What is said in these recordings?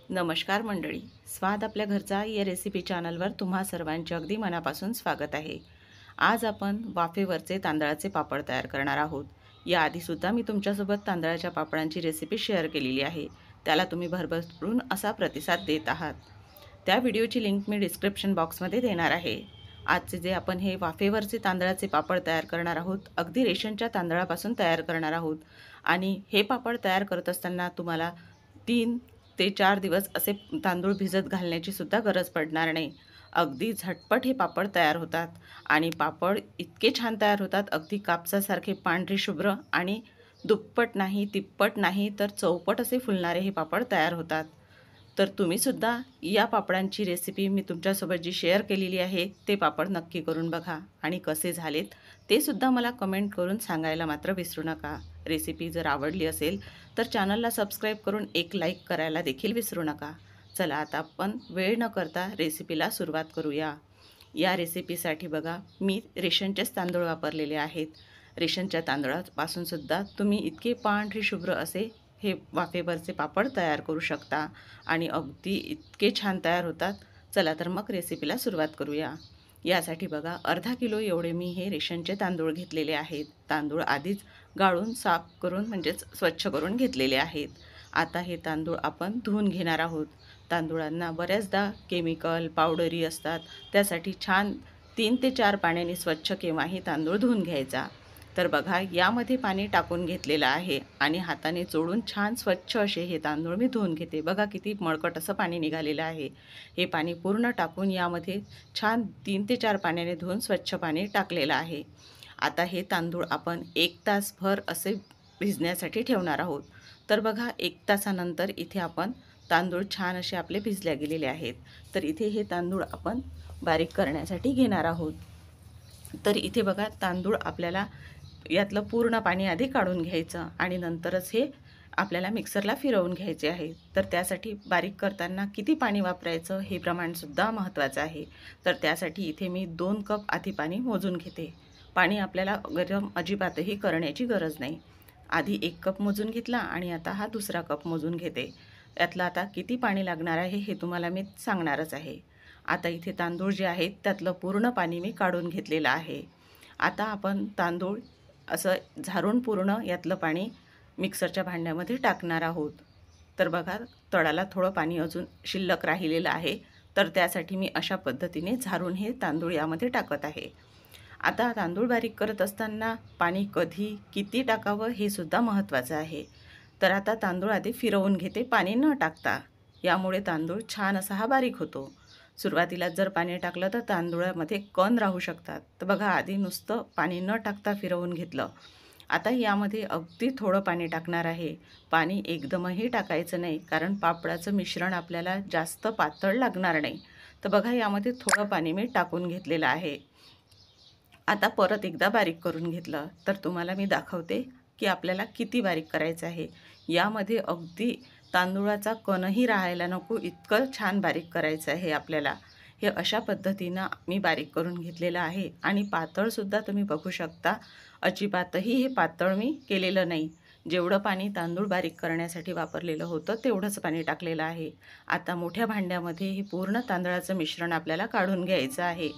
नमस्कार मंडळी, स्वाद आपल्या घरचा या रेसिपी चॅनलवर तुम्हा सर्वांचे अगदी मनापासून स्वागत आहे। आज आपण वाफेवरचे तांदळाचे पापड तयार करणार आहोत। याआधीसुद्धा मी तुमच्यासोबत तांदळाच्या पापडांची रेसिपी शेअर केलेली आहे, त्याला तुम्ही भरभरून असा प्रतिसाद देत आहात। त्या व्हिडिओची लिंक मी डिस्क्रिप्शन बॉक्समध्ये देणार आहे। आजचे जे आपण हे वाफेवरचे तांदळाचे पापड तयार करणार आहोत, अगदी रेशनच्या तांदळापासून तयार करणार आहोत आणि हे पापड तयार करत असताना तुम्हाला 3 ते 4 दिवस असे तांदूळ भिजत घालण्याची सुद्धा गरज पडणार नाही। अगदी झटपट हे पापड तयार होतात आणि पापड इतके छान तयार होतात, अगदी कापसासारखे पांढरे शुभ्र आणि दुप्पट नाही, तिप्पट नाही, तर चौपट असे फुलणारे हे पापड तयार होतात। तर तुम्हीसुद्धा या पापडांची रेसिपी मी तुमच्यासोबत जी शेअर केलेली आहे, ते पापड नक्की करून बघा आणि कसे झालेत ते सुद्धा मला कमेंट करून सांगायला मात्र विसरू नका। रेसिपी जर आवडली असेल तर चॅनलला सबस्क्राईब करून एक लाईक करायला देखील विसरू नका। चला आता आपण वेळ न करता रेसिपीला सुरुवात करूया। या रेसिपीसाठी बघा, मी रेशनचेच तांदूळ वापरलेले आहेत। रेशनच्या तांदळापासून सुद्धा तुम्ही इतके पांढरे शुभ्र असे हे वाफेवरचे पापड तयार करू शकता आणि अगदी इतके छान तयार होतात। चला तर मग रेसिपीला सुरुवात करूया। यासाठी बघा, अर्धा किलो एवढे मी हे रेशनचे तांदूळ घेतलेले आहेत। तांदूळ आधीच गाळून साफ करून म्हणजेच स्वच्छ करून घेतलेले आहेत। आता हे तांदूळ आपण धुवून घेणार आहोत। तांदूळांना बऱ्याचदा केमिकल पावडरी असतात, त्यासाठी छान 3 ते 4 पाण्याने स्वच्छ केव्हाही तांदूळ धुवून घ्यायचा। तर बघा, यामध्ये पाणी टाकून घेतलेलं आहे आणि हाताने चोळून छान स्वच्छ असे हे तांदूळ मी धुवून घेते। बघा किती मळकट असं पाणी निघालेलं आहे। हे पाणी पूर्ण टाकून यामध्ये छान 3 ते 4 पाण्याने धुवून स्वच्छ पाणी टाकलेलं आहे। आता हे तांदूळ आपण 1 तासभर असे भिजण्यासाठी ठेवणार आहोत। तर बघा, 1 तासानंतर इथे आपण तांदूळ छान असे आपले भिजल्या गेलेले आहेत। तर इथे हे तांदूळ आपण बारीक करण्यासाठी घेणार आहोत। तर इथे बघा, तांदूळ आपल्याला यातलं पूर्ण पाणी आधी काढून घ्यायचं आणि नंतरच हे आपल्याला मिक्सरला फिरवून घ्यायचे आहे। तर त्यासाठी बारीक करताना किती पाणी वापरायचं हे प्रमाणसुद्धा महत्त्वाचं आहे। तर त्यासाठी इथे मी 2 कप आधी पाणी मोजून घेते। पाणी आपल्याला गरम अजिबातही करण्याची गरज नाही। आधी 1 कप मोजून घेतला आणि आता हा दुसरा कप मोजून घेते। यातलं आता किती पाणी लागणार आहे हे तुम्हाला मी सांगणारच आहे। आता इथे तांदूळ जे आहेत त्यातलं पूर्ण पाणी मी काढून घेतलेलं आहे। आता आपण तांदूळ असं झारून पूर्ण यातलं पाणी मिक्सरच्या भांड्यामध्ये टाकणार आहोत। तर बघा, तळाला थोडं पाणी अजून शिल्लक राहिलेलं आहे, तर त्यासाठी मी अशा पद्धतीने झारून हे तांदूळ यामध्ये टाकत आहे। आता तांदूळ बारीक करत असताना पाणी कधी किती टाकावं हे सुद्धा महत्त्वाचं आहे। तर आता तांदूळ आधी फिरवून घेते पाणी न टाकता, यामुळे तांदूळ छान असा हा बारीक होतो। सुरुवातीला जर पाणी टाकलं तर तांदूळामध्ये कण राहू शकतात। तर बघा, आधी नुसतं पाणी न टाकता फिरवून घेतलं। आता यामध्ये अगदी थोडं पाणी टाकणार आहे। पाणी एकदमही टाकायचं नाही, कारण पापडाचं मिश्रण आपल्याला जास्त पातळ लागणार नाही। तर बघा, यामध्ये थोडं पाणी मी टाकून घेतलेलं आहे। आता परत एकदा बारीक करून घेतलं। तर तुम्हाला मी दाखवते की आपल्याला किती बारीक करायचं आहे। यामध्ये अगदी तांदूळाचा कणही राहायला नको इतकं छान बारीक करायचं आहे आपल्याला। हे अशा पद्धतीनं मी बारीक करून घेतलेलं आहे आणि पातळसुद्धा तुम्ही बघू शकता, अजिबातही हे पातळ मी केलेलं नाही। जेवढं पाणी तांदूळ बारीक करण्यासाठी वापरलेलं होतं तेवढंच पाणी टाकलेलं आहे। आता मोठ्या भांड्यामध्ये हे पूर्ण तांदळाचं मिश्रण आपल्याला काढून घ्यायचं आहे।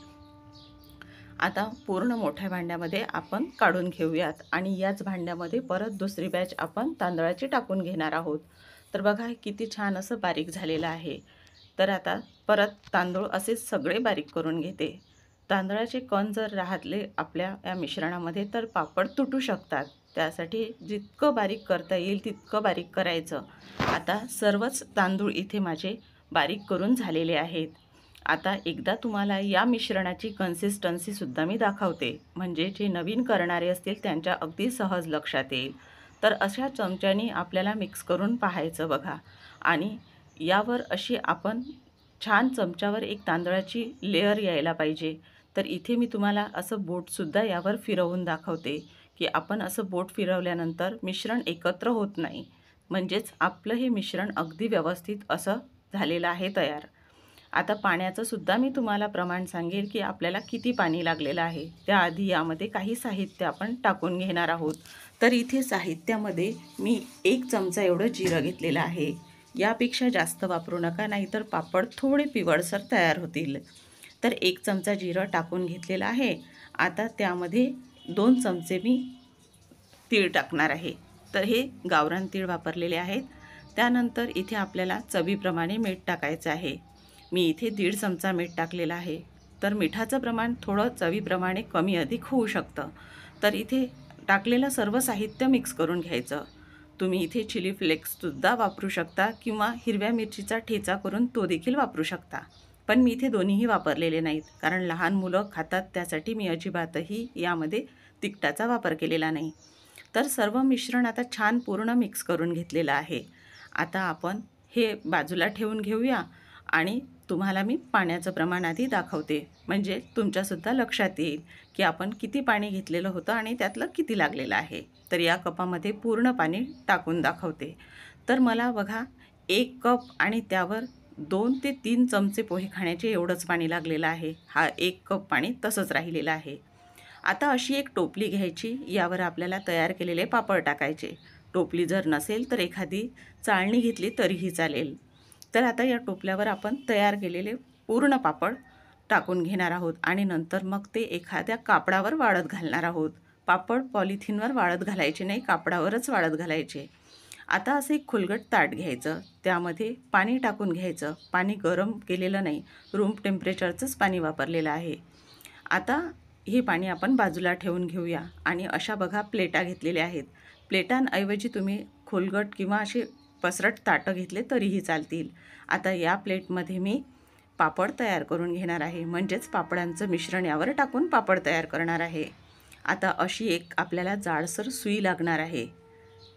आता पूर्ण मोठ्या भांड्यामध्ये आपण काढून घेऊयात आणि याच भांड्यामध्ये परत दुसरी बॅच आपण तांदळाची टाकून घेणार आहोत। तर बघा, हे किती छान असं बारीक झालेलं आहे। तर आता परत तांदूळ असे सगळे बारीक करून घेते। तांदळाचे कण जर राहतले आपल्या या मिश्रणामध्ये तर पापड तुटू शकतात। त्यासाठी जितकं बारीक करता येईल तितकं बारीक करायचं। आता सर्वच तांदूळ इथे माझे बारीक करून झालेले आहेत। आता एकदा तुम्हाला या मिश्रणाची कन्सिस्टन्सीसुद्धा मी दाखवते, म्हणजे जे नवीन करणारे असतील त्यांच्या अगदी सहज लक्षात येईल। तर अशा चमच्याने आपल्याला मिक्स करून पाहायचं बघा आणि यावर अशी आपण छान चमच्यावर एक तांदळाची लेयर यायला पाहिजे। तर इथे मी तुम्हाला असं बोटसुद्धा यावर फिरवून दाखवते की आपण असं बोट फिरवल्यानंतर मिश्रण एकत्र होत नाही, म्हणजेच आपलं हे मिश्रण अगदी व्यवस्थित असं झालेलं आहे तयार। आता पाण्याचं सुद्धा मी तुम्हाला प्रमाण सांगेल की आपल्याला किती पाणी लागलेलं आहे। त्याआधी यामध्ये काही साहित्य आपण टाकून घेणार आहोत। तर इथे साहित्यामध्ये मी 1 चमचा एवढं जिरं घेतलेलं आहे। यापेक्षा जास्त वापरू नका, नाहीतर पापड थोडे पिवळसर तयार होतील. तर 1 चमचा जिरं टाकून घेतलेलं आहे. आता त्यामध्ये 2 चमचे मी तीळ टाकणार आहे. तर हे गावरान तीळ वापरलेले आहेत. त्यानंतर इथे आपल्याला चवीप्रमाणे मीठ टाकायचं आहे. मी इथे 1.5 चमचा मीठ टाकलेलं आहे. तर मिठाचं प्रमाण थोडं चवीप्रमाणे कमी अधिक होऊ शकतं. तर इथे टाकलेलं सर्व साहित्य मिक्स करून घ्यायचं. तुम्ही इथे चिली फ्लेक्ससुद्धा वापरू शकता किंवा हिरव्या मिरचीचा ठेचा करून तो देखील वापरू शकता. पण मी इथे दोन्हीही वापरलेले नाहीत, कारण लहान मुलं खातात, त्यासाठी मी अजिबातही यामध्ये तिखटाचा वापर केलेला नाही. तर सर्व मिश्रण आता छान पूर्ण मिक्स करून घेतलेलं आहे. आता आपण हे बाजूला ठेवून घेऊया आणि तुम्हाला मी पाण्याचं प्रमाण आधी दाखवते, म्हणजे तुमच्यासुद्धा लक्षात येईल की आपण किती पाणी घेतलेलं होतं आणि त्यातलं किती लागलेलं आहे. तर या कपामध्ये पूर्ण पाणी टाकून दाखवते. तर मला बघा 1 कप आणि त्यावर 2 ते 3 चमचे पोहे खाण्याचे एवढंच पाणी लागलेलं आहे. हा 1 कप पाणी तसंच राहिलेलं आहे. आता अशी एक टोपली घ्यायची, यावर आपल्याला तयार केलेले पापड टाकायचे. टोपली जर नसेल तर एखादी चाळणी घेतली तरीही चालेल. तर आता या टोपल्यावर आपण तयार केलेले पूर्ण पापड टाकून घेणार आहोत आणि नंतर मग ते एखाद्या कापडावर वाळत घालणार आहोत. पापड पॉलिथिनवर वाळत घालायचे नाही, कापडावरच वाळत घालायचे. आता असं एक खुलगट ताट घ्यायचं, त्यामध्ये पाणी टाकून घ्यायचं. पाणी गरम केलेलं नाही, रूम टेम्परेचरचंच पाणी वापरलेलं आहे. आता हे पाणी आपण बाजूला ठेवून घेऊया आणि अशा बघा प्लेटा घेतलेल्या आहेत. प्लेटांऐवजी तुम्ही खोलगट किंवा असे पसरट ताटं घेतले तरीही चालतील. आता या प्लेटमध्ये मी पापड तयार करून घेणार आहे, म्हणजेच पापडांचं मिश्रण यावर टाकून पापड तयार करणार आहे. आता अशी एक आपल्याला जाडसर सुई लागणार आहे.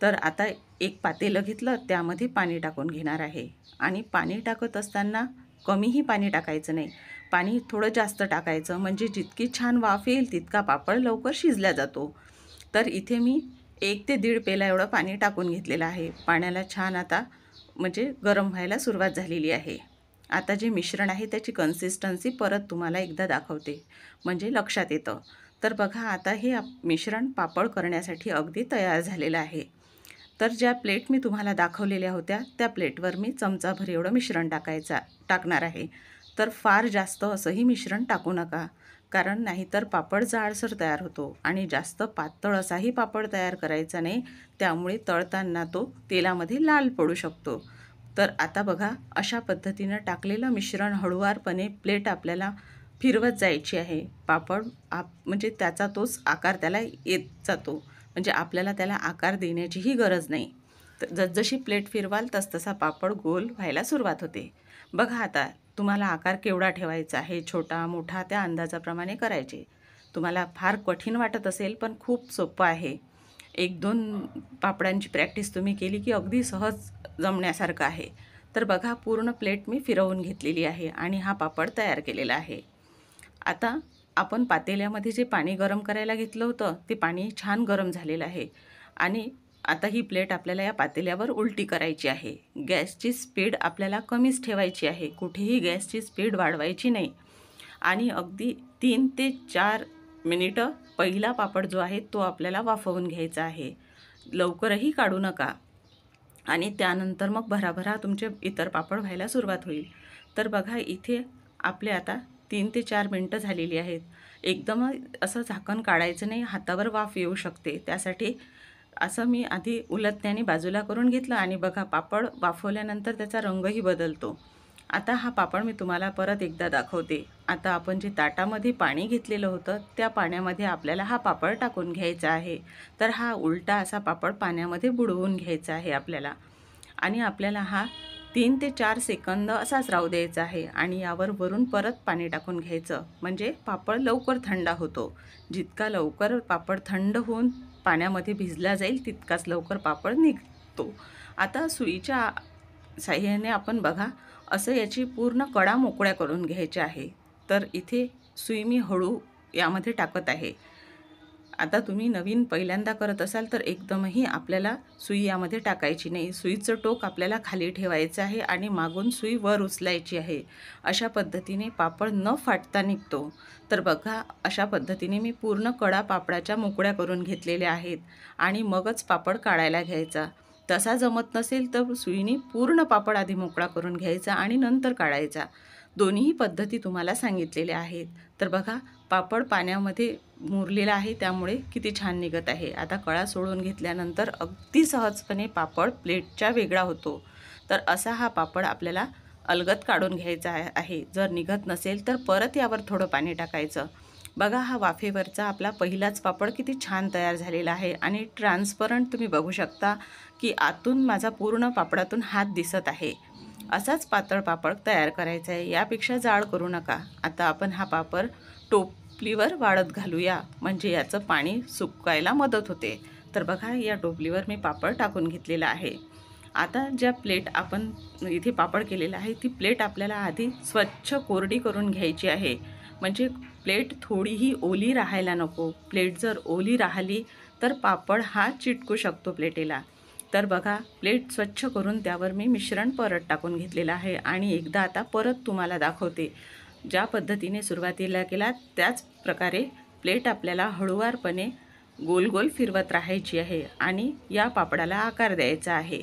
तर आता एक पातेलं घेतलं, त्यामध्ये पाणी टाकून घेणार आहे आणि पाणी टाकत असताना कमीही पाणी टाकायचं नाही, पाणी थोडं जास्त टाकायचं, म्हणजे जितकी छान वाफ येईल तितका पापड लवकर शिजला जातो. तर इथे मी 1 ते 1.5 पेला एवढं पाणी टाकून घेतलेलं आहे. पाण्याला छान आता म्हणजे गरम व्हायला सुरुवात झालेली आहे. आता जे मिश्रण आहे त्याची कन्सिस्टन्सी परत तुम्हाला एकदा दाखवते, म्हणजे लक्षात येतं. तर बघा आता हे मिश्रण पापड करण्यासाठी अगदी तयार झालेलं आहे. तर ज्या प्लेट मी तुम्हाला दाखवलेल्या होत्या त्या प्लेटवर मी चमचाभर एवढं मिश्रण टाकणार आहे. तर फार जास्त असंही मिश्रण टाकू नका, कारण नाहीतर पापड जाडसर तयार होतो आणि जास्त पातळ असाही पापड तयार करायचा नाही, त्यामुळे तळताना तो तेलामध्ये लाल पडू शकतो. तर आता बघा अशा पद्धतीनं टाकलेलं मिश्रण हळूवारपणे प्लेट आपल्याला फिरवत जायची आहे. पापड म्हणजे त्याचा तोच आकार त्याला येत जातो, म्हणजे आपल्याला त्याला आकार देण्याचीही गरज नाही. तर जसजशी प्लेट फिरवाल तसतसा पापड गोल व्हायला सुरुवात होते. बघा आता तुम्हाला आकार केवढा ठेवायचा आहे, छोटा मोठा त्या अंदाजाप्रमाणे करायचे. तुम्हाला फार कठीण वाटत असेल पण खूप सोपं आहे. 1-2 पापडांची प्रॅक्टिस तुम्ही केली की अगदी सहज जमण्यासारखं आहे. तर बघा पूर्ण प्लेट मी फिरवून घेतलेली आहे आणि हा पापड तयार केलेला आहे. आता आपण पातेल्यामध्ये जे पाणी गरम करायला घेतलं होतं ते पाणी छान गरम झालेलं आहे आणि आता ही प्लेट आपल्याला या पातेल्यावर उलटी करायची आहे. गॅसची स्पीड आपल्याला कमीच ठेवायची आहे, कुठेही गॅसची स्पीड वाढवायची नाही आणि अगदी 3 ते 4 मिनिटं पहिला पापड जो आहे तो आपल्याला वाफवून घ्यायचा आहे. लवकरही काढू नका आणि त्यानंतर मग भराभरा तुमचे इतर पापड व्हायला सुरुवात होईल. तर बघा इथे आपले आता 3 ते 4 मिनटं झालेली आहेत. एकदम असं झाकण काढायचं नाही, हातावर वाफ येऊ शकते, त्यासाठी असं मी आधी उलटण्याने बाजूला करून घेतलं आणि बघा पापड वाफवल्यानंतर त्याचा रंगही बदलतो. आता हा पापड मी तुम्हाला परत एकदा दाखवते. आता आपण जे ताटामध्ये पाणी घेतलेलं होतं त्या पाण्यामध्ये आपल्याला हा पापड टाकून घ्यायचा आहे. तर हा उलटा असा पापड पाण्यामध्ये बुडवून घ्यायचा आहे आपल्याला आणि आपल्याला हा 3 ते 4 सेकंद असाच राहू द्यायचा आहे आणि यावर वरून परत पाणी टाकून घ्यायचं, म्हणजे पापड लवकर थंड होतो. जितका लवकर पापड थंड होऊन पाण्यामध्ये भिजला जाईल तितकाच लवकर पापड निघतो. आता सुईच्या साहाय्याने आपण बघा असं याची पूर्ण कडा मोकळ्या करून घ्यायच्या आहे. तर इथे सुई मी हळू यामध्ये टाकत आहे. आता तुम्ही नवीन पहिल्यांदा करत असाल तर एकदमही आपल्याला सुई यामध्ये टाकायची नाही. सुईचं टोक आपल्याला खाली ठेवायचं आहे आणि मागून सुई वर उचलायची आहे. अशा पद्धतीने पापड न फाटता निघतो. तर बघा अशा पद्धतीने मी पूर्ण कडा पापडाच्या मोकळ्या करून घेतलेल्या आहेत आणि मगच पापड काढायला घ्यायचा. तसा जमत नसेल तर सुईने पूर्ण पापड आधी मोकळा करून घ्यायचा आणि नंतर काढायचा. दोन्हीही पद्धती तुम्हाला सांगितलेल्या आहेत. तर बघा, पापड पाण्यामध्ये मुरलेला आहे त्यामुळे किती छान निघत आहे. आता कळा सोडून घेतल्यानंतर अगदी सहजपणे पापड प्लेटच्या वेगळा होतो. तर असा हा पापड आपल्याला अलगद काढून घ्यायचा आहे. जर निघत नसेल तर परत यावर थोडं पाणी टाकायचं. बघा, हा वाफेवरचा आपला पहिलाच पापड किती छान तयार झालेला आहे आणि ट्रान्सपरंट तुम्ही बघू शकता की आतून माझा पूर्ण पापडातून हात दिसत आहे. असाच पातळ पापड तयार करायचा आहे, यापेक्षा जाड करू नका. आता आपण हा पापड टोपलीवर वाळत घालूया, म्हणजे याचं पाणी सुकायला मदत होते. तर बघा, या टोपलीवर मी पापड टाकून घेतलेला आहे. आता ज्या प्लेट आपण इथे पापड केलेला आहे ती प्लेट आपल्याला आधी स्वच्छ कोरडी करून घ्यायची आहे. म्हणजे प्लेट थोडीही ओली राहायला नको. प्लेट जर ओली राहिली तर पापड हा चिटकू शकतो प्लेटेला. तर बघा, प्लेट स्वच्छ करून त्यावर मी मिश्रण परत टाकून घेतलेलं आहे आणि एकदा आता परत तुम्हाला दाखवते. ज्या पद्धतीने सुरुवातीला केला त्याच प्रकारे प्लेट आपल्याला हळूवारपणे गोल गोल फिरवत राहायची आहे आणि या पापडाला आकार द्यायचा आहे.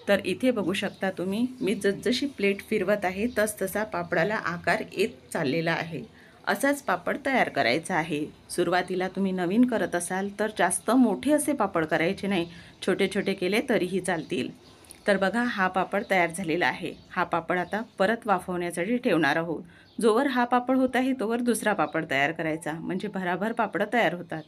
तर इथे बघू शकता तुम्ही, मी जसजशी प्लेट फिरवत आहे तसतसा पापडाला आकार येत चाललेला आहे. असाच पापड तयार करायचा आहे. सुरुवातीला तुम्ही नवीन करत असाल तर जास्त मोठे असे पापड करायचे नाही, छोटे छोटे केले तरीही चालतील. तर बघा, हा पापड तयार झालेला आहे. हा पापड आता परत वाफवण्यासाठी ठेवणार आहोत. जोवर हा पापड होत आहे तोवर दुसरा पापड तयार करायचा, म्हणजे भराभर पापड तयार होतात.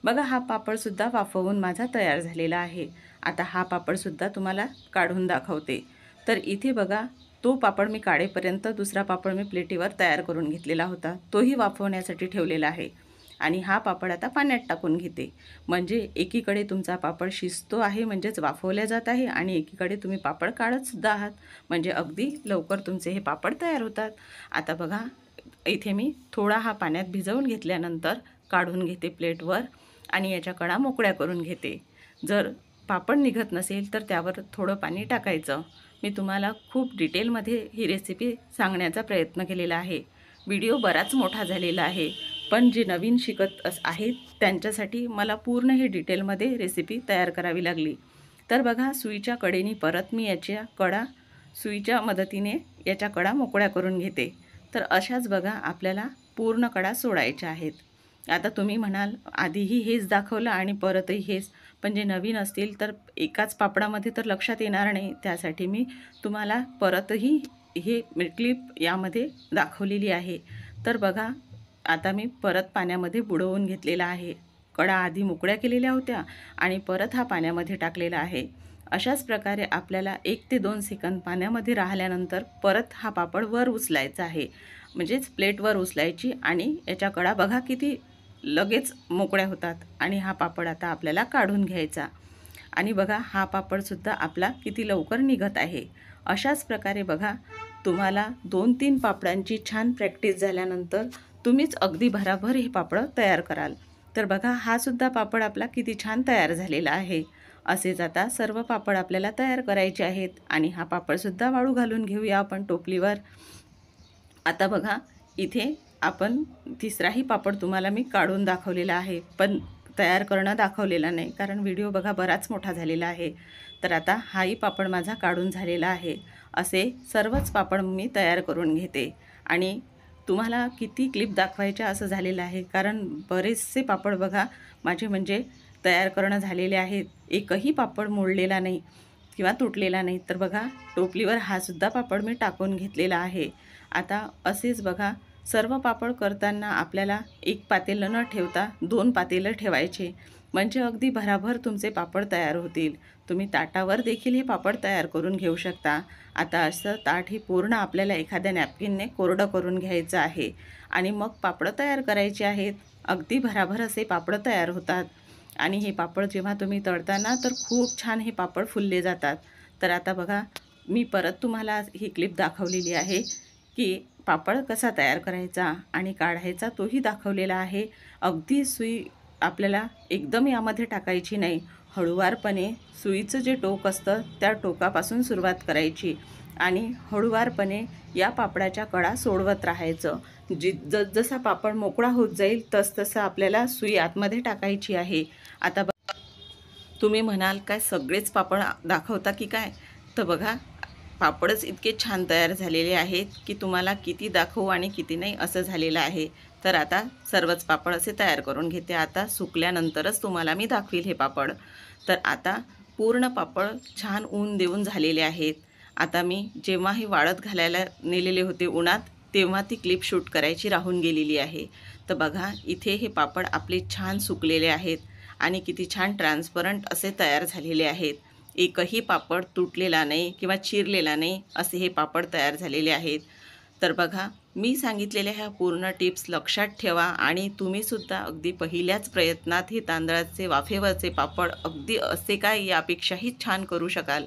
बघा, हा पापडसुद्धा वाफवून माझा तयार झालेला आहे. आता हा पापडसुद्धा तुम्हाला काढून दाखवते. तर इथे बघा, तो पापड मी काढेपर्यंत दुसरा पापड मी प्लेटीवर तयार करून घेतलेला होता, तोही वाफवण्यासाठी ठेवलेला आहे. आणि हा पापड आता पाण्यात टाकून घेते, म्हणजे एकीकडे तुमचा पापड शिजतो आहे, म्हणजेच वाफवल्या जात आहे, आणि एकीकडे तुम्ही पापड काढतसुद्धा आहात, म्हणजे अगदी लवकर तुमचे हे पापड तयार होतात. आता बघा, इथे मी थोडा हा पाण्यात भिजवून घेतल्यानंतर काढून घेते प्लेटवर आणि याच्या कडा मोकळ्या करून घेते. जर पापड निघत नसेल तर त्यावर थोडं पाणी टाकायचं. मी तुम्हाला खूप डिटेलमध्ये ही रेसिपी सांगण्याचा प्रयत्न केलेला आहे. व्हिडिओ बराच मोठा झालेला आहे, पण जे नवीन शिकत आहेत त्यांच्यासाठी मला पूर्ण हे डिटेलमध्ये रेसिपी तयार करावी लागली. तर बघा, सुईच्या कडेने परत मी याच्या कडा सुईच्या मदतीने याच्या कडा मोकळ्या करून घेते. तर अशाच बघा, आपल्याला पूर्ण कडा सोडायच्या आहेत. आता तुम्ही म्हणाल, आधीही हेच दाखवलं आणि परतही हेच, पण जे नवीन असतील तर एकाच पापडामध्ये तर लक्षात येणार नाही, त्यासाठी मी तुम्हाला परतही हे क्लिप यामध्ये दाखवलेली आहे. तर बघा, आता मी परत पाण्यामध्ये बुडवून घेतलेला आहे. कडा आधी मोकळ्या केलेल्या होत्या आणि परत हा पाण्यामध्ये टाकलेला आहे. अशाच प्रकारे आपल्याला 1 ते 2 सेकंद पाण्यामध्ये राहिल्यानंतर परत हा पापड वर उचलायचा आहे, म्हणजेच प्लेटवर उचलायची आणि याच्या कडा बघा किती लगेच मोकळ्या होतात. आणि हा पापड आता आपल्याला काढून घ्यायचा. आणि बघा, हा पापडसुद्धा आपला किती लवकर निघत आहे. अशाच प्रकारे बघा, तुम्हाला 2-3 पापडांची छान प्रॅक्टिस झाल्यानंतर तुम्हीच अगदी भराभर हे पापड तयार कराल. तर बघा, हा सुद्धा पापड आपला किती छान तयार झालेला आहे. असेच आता सर्व पापड आपल्याला तयार करायचे आहेत. आणि हा पापडसुद्धा वाळू घालून घेऊया आपण टोपलीवर. आता बघा, इथे आपण तिसराही पापड तुम्हाला मी काढून दाखवलेला आहे, पण तयार करणं दाखवलेलं नाही, कारण व्हिडिओ बघा बराच मोठा झालेला आहे. तर आता हाही पापड माझा काढून झालेला आहे. असे सर्वच पापड मी तयार करून घेते. आणि तुम्हाला किती क्लिप दाखवायच्या असं झालेलं आहे, कारण बरेचसे पापड बघा माझे म्हणजे तयार करणं झालेले आहेत. एकही पापड मोडलेला नाही किंवा तुटलेला नाही. तर बघा, टोपलीवर हा सुद्धा पापड मी टाकून घेतलेला आहे. आता असेच बघा, सर्व पापड करताना आपल्याला एक पातेलं न ठेवता 2 पातेलं ठेवायचे, म्हणजे अगदी भराभर तुमचे पापड तयार होतील. तुम्ही ताटावर देखील हे पापड तयार करून घेऊ शकता. आता असं ताट हे पूर्ण आपल्याला एखाद्या नॅपकिनने कोरडं करून घ्यायचं आहे आणि मग पापड तयार करायचे आहेत. अगदी भराभर असे पापड तयार होतात. आणि हे पापड जेव्हा तुम्ही तळताना तर खूप छान हे पापड फुलले जातात. तर आता बघा, मी परत तुम्हाला ही क्लिप दाखवलेली आहे की पापड कसा तयार करायचा आणि काढायचा तोही दाखवलेला आहे. अगदी सुई आपल्याला एकदम यामध्ये टाकायची नाही, हळूवारपणे सुईचं जे टोक असतं त्या टोकापासून सुरुवात करायची आणि हळूवारपणे या पापडाच्या कडा सोडवत राहायचं. जसा पापड मोकळा होत जाईल तसतसं आपल्याला सुई आतमध्ये टाकायची आहे. आता तुम्ही म्हणाल काय सगळेच पापड दाखवता की काय? तर बघा, पापडच इतके छान तयार झालेले आहेत की तुम्हाला किती दाखवू आणि किती नाही असं झालेलं आहे. तर आता सर्वच पापड असे तयार करून घेते. आता सुकल्यानंतरच तुम्हाला मी दाखवील हे पापड. तर आता पूर्ण पापड छान ऊन देऊन झालेले आहेत. आता मी जेव्हा हे वाळत घालायला नेलेले होते उन्हात, तेव्हा ती क्लिप शूट करायची राहून गेलेली आहे. तर बघा, इथे हे पापड आपले छान सुकलेले आहेत आणि किती छान ट्रान्सपरंट असे तयार झालेले आहेत. एकही पापड तुटलेला नाही किंवा चिरलेला नाही असे हे पापड तयार झालेले आहेत. तर बघा, मी सांगितलेल्या ह्या पूर्ण टिप्स लक्षात ठेवा आणि तुम्हीसुद्धा अगदी पहिल्याच प्रयत्नात हे तांदळाचे वाफेवरचे पापड अगदी असे काय यापेक्षाही छान करू शकाल.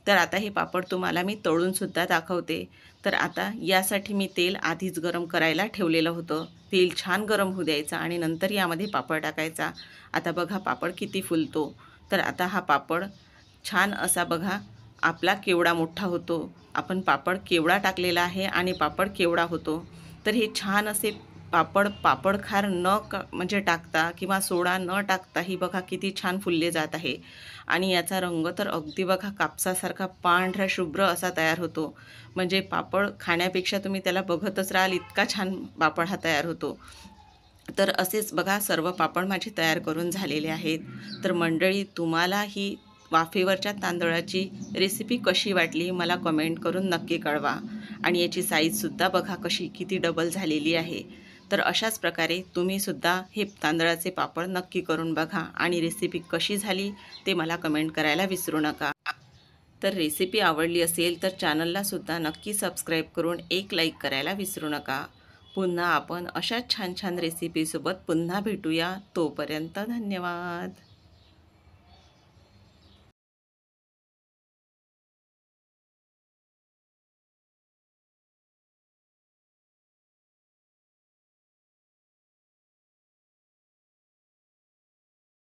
तर आता हे पापड तुम्हाला मी तळूनसुद्धा दाखवते. तर आता यासाठी मी तेल आधीच गरम करायला ठेवलेलं होतं. तेल छान गरम होऊ द्यायचं आणि नंतर यामध्ये पापड टाकायचा. आता बघा पापड किती फुलतो. तर आता हा पापड छान असा बघा आपला केवढा मोठा होतो. आपण पापड केवढा टाकलेला आहे आणि पापड केवढा होतो. तर हे छान असे पापड पापडखार न म्हणजे टाकता किंवा सोडा न टाकता ही बघा किती छान फुलले जात आहे. आणि याचा रंग तर अगदी बघा कापसासारखा पांढरा शुभ्र असा तयार होतो. म्हणजे पापड खाण्यापेक्षा तुम्ही त्याला बघतच राहाल, इतका छान पापड हा तयार होतो. तर असेच बघा सर्व पापड माझे तयार करून झालेले आहेत. तर मंडळी, तुम्हाला ही वाफेवरच्या तांदळाची रेसिपी कशी वाटली मला कमेंट करून नक्की कळवा. आणि याची साईजसुद्धा बघा कशी किती डबल झालेली आहे. तर अशाच प्रकारे तुम्हीसुद्धा हे तांदळाचे पापड नक्की करून बघा आणि रेसिपी कशी झाली ते मला कमेंट करायला विसरू नका. तर रेसिपी आवडली असेल तर चॅनललासुद्धा नक्की सबस्क्राईब करून एक लाईक करायला विसरू नका. पुन्हा आपण अशाच छान छान रेसिपीसोबत पुन्हा भेटूया. तोपर्यंत धन्यवाद.